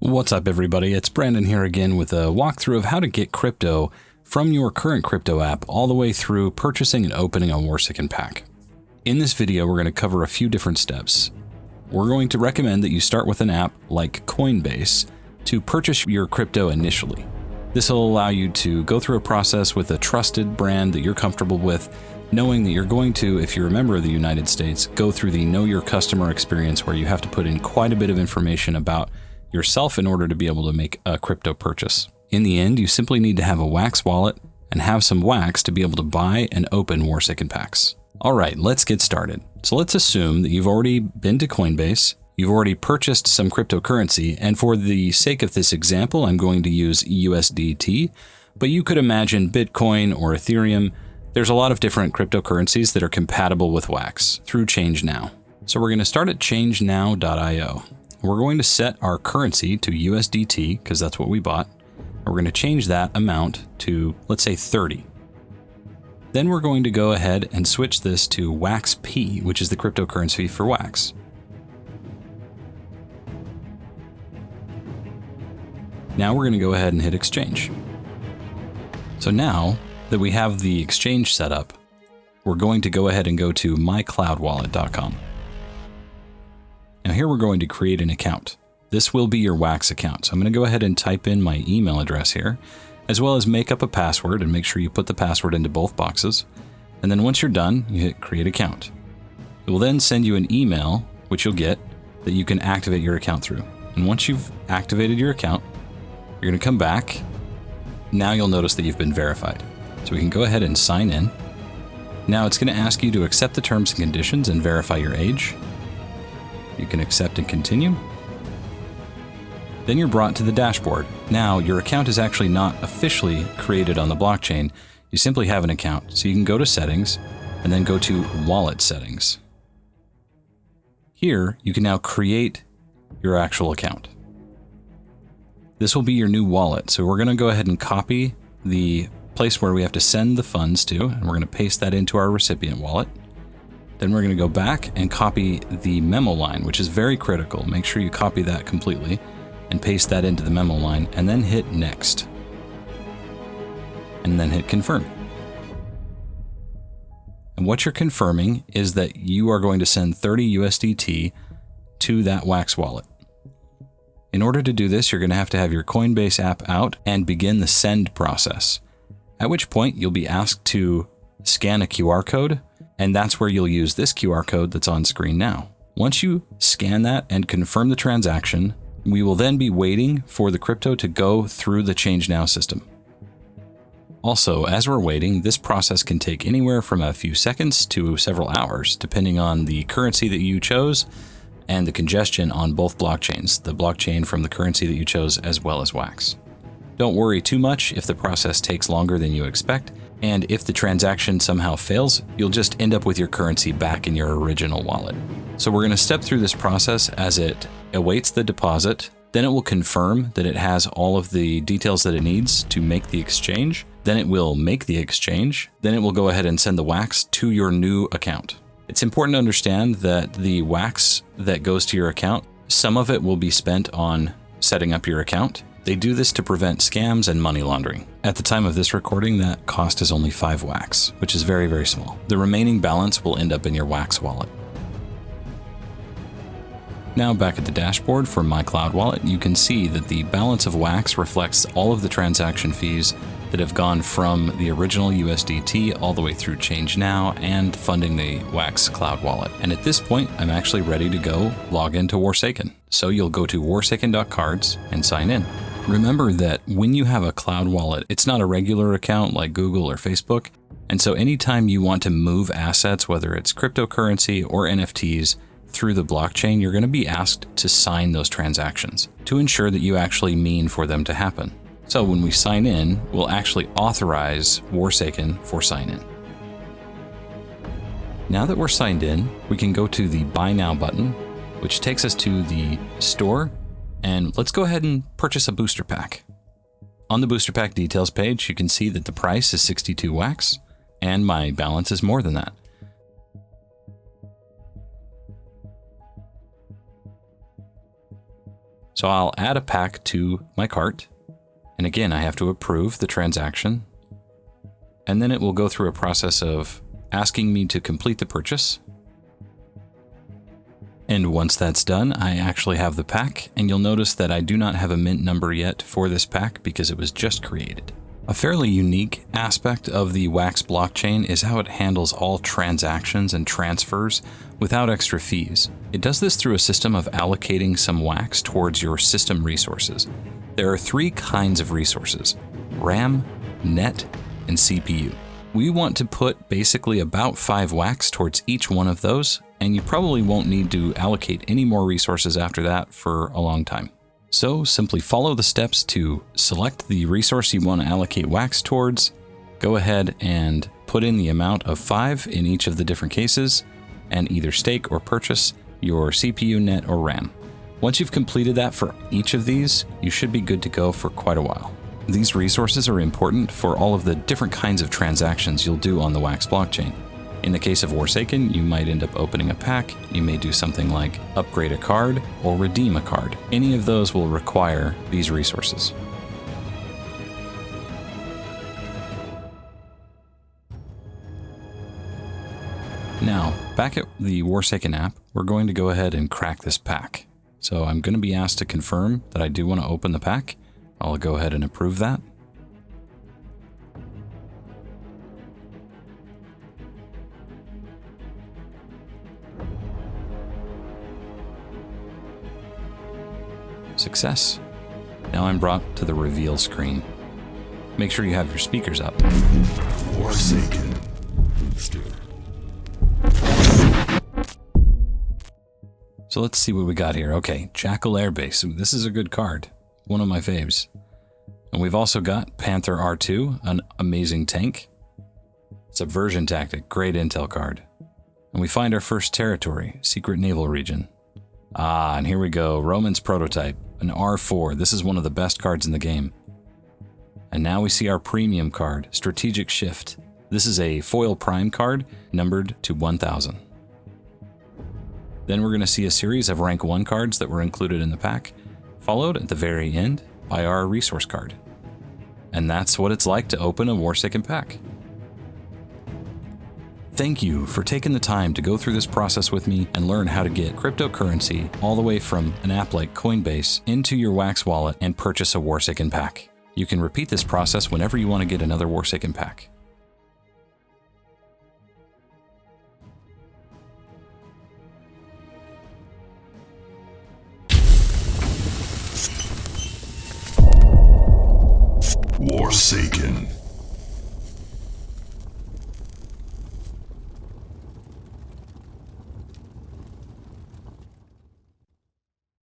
What's up, everybody? It's Brandon here again with a walkthrough of how to get crypto from your current crypto app all the way through purchasing and opening a Warsaken pack. In this video, we're going to cover a few different steps. We're going to recommend that you start with an app like Coinbase to purchase your crypto initially. This will allow you to go through a process with a trusted brand that you're comfortable with, knowing that you're going to, if you're a member of the United States, go through the Know Your Customer experience where you have to put in quite a bit of information about yourself in order to be able to make a crypto purchase. In the end, you simply need to have a Wax wallet and have some Wax to be able to buy and open Warsaken packs. All right, let's get started. So let's assume that you've already been to Coinbase, you've already purchased some cryptocurrency, and for the sake of this example, I'm going to use USDT, but you could imagine Bitcoin or Ethereum. There's a lot of different cryptocurrencies that are compatible with Wax through ChangeNow. So we're going to start at changenow.io. We're going to set our currency to USDT because that's what we bought. We're going to change that amount to, let's say, 30. Then we're going to go ahead and switch this to WaxP, which is the cryptocurrency for Wax. Now we're going to go ahead and hit exchange. So now that we have the exchange set up, we're going to go ahead and go to mycloudwallet.com. Now here we're going to create an account. This will be your Wax account. So I'm going to go ahead and type in my email address here, as well as make up a password and make sure you put the password into both boxes. And then once you're done, you hit create account. It will then send you an email, which you'll get, that you can activate your account through. And once you've activated your account, you're going to come back. Now you'll notice that you've been verified. So we can go ahead and sign in. Now it's going to ask you to accept the terms and conditions and verify your age. You can accept and continue. Then you're brought to the dashboard. Now your account is actually not officially created on the blockchain. You simply have an account. So you can go to settings and then go to wallet settings. Here you can now create your actual account. This will be your new wallet. So we're going to go ahead and copy the place where we have to send the funds to, and we're going to paste that into our recipient wallet. Then we're going to go back and copy the memo line, which is very critical. Make sure you copy that completely and paste that into the memo line, and then hit next. And then hit confirm. And what you're confirming is that you are going to send 30 USDT to that Wax wallet. In order to do this, you're going to have your Coinbase app out and begin the send process, at which point you'll be asked to scan a QR code, and that's where you'll use this QR code that's on screen now. Once you scan that and confirm the transaction, we will then be waiting for the crypto to go through the ChangeNow system. Also, as we're waiting, this process can take anywhere from a few seconds to several hours, depending on the currency that you chose and the congestion on both blockchains, the blockchain from the currency that you chose as well as Wax. Don't worry too much if the process takes longer than you expect, and if the transaction somehow fails, you'll just end up with your currency back in your original wallet. So we're going to step through this process as it awaits the deposit. Then it will confirm that it has all of the details that it needs to make the exchange. Then it will make the exchange. Then it will go ahead and send the Wax to your new account. It's important to understand that the Wax that goes to your account, some of it will be spent on setting up your account. They do this to prevent scams and money laundering. At the time of this recording, that cost is only 5 Wax, which is very, very small. The remaining balance will end up in your Wax wallet. Now back at the dashboard for My Cloud Wallet, you can see that the balance of Wax reflects all of the transaction fees that have gone from the original USDT all the way through ChangeNow and funding the Wax Cloud Wallet. And at this point, I'm actually ready to go log into Warsaken. So you'll go to warsaken.cards and sign in. Remember that when you have a cloud wallet, it's not a regular account like Google or Facebook. And so anytime you want to move assets, whether it's cryptocurrency or NFTs, through the blockchain, you're going to be asked to sign those transactions to ensure that you actually mean for them to happen. So when we sign in, we'll actually authorize Warsaken for sign in. Now that we're signed in, we can go to the Buy Now button, which takes us to the store, and let's go ahead and purchase a booster pack. On the booster pack details page, you can see that the price is 62 Wax, and my balance is more than that. So I'll add a pack to my cart. And again, I have to approve the transaction. And then it will go through a process of asking me to complete the purchase. And once that's done, I actually have the pack, and you'll notice that I do not have a mint number yet for this pack because it was just created. A fairly unique aspect of the Wax blockchain is how it handles all transactions and transfers without extra fees. It does this through a system of allocating some Wax towards your system resources. There are 3 kinds of resources: RAM, net, and CPU. We want to put basically about 5 Wax towards each one of those, and you probably won't need to allocate any more resources after that for a long time. So simply follow the steps to select the resource you want to allocate Wax towards, go ahead and put in the amount of 5 in each of the different cases, and either stake or purchase your CPU, net, or RAM. Once you've completed that for each of these, you should be good to go for quite a while. These resources are important for all of the different kinds of transactions you'll do on the Wax blockchain. In the case of Warsaken, you might end up opening a pack. You may do something like upgrade a card or redeem a card. Any of those will require these resources. Now, back at the Warsaken app, we're going to go ahead and crack this pack. So I'm going to be asked to confirm that I do want to open the pack. I'll go ahead and approve that. Success. Now I'm brought to the reveal screen. Make sure you have your speakers up. Warsaken. So let's see what we got here. Okay, Jackal Airbase. This is a good card. One of my faves. And we've also got Panther R2, an amazing tank. Subversion Tactic, great intel card. And we find our first territory, Secret Naval Region. Ah, and here we go, Roman's Prototype, an R4. This is one of the best cards in the game. And now we see our premium card, Strategic Shift. This is a foil prime card, numbered to 1000. Then we're going to see a series of rank 1 cards that were included in the pack, followed at the very end by our resource card. And that's what it's like to open a Warsaken pack. Thank you for taking the time to go through this process with me and learn how to get cryptocurrency all the way from an app like Coinbase into your Wax wallet and purchase a Warsaken pack. You can repeat this process whenever you want to get another Warsaken pack. Warsaken.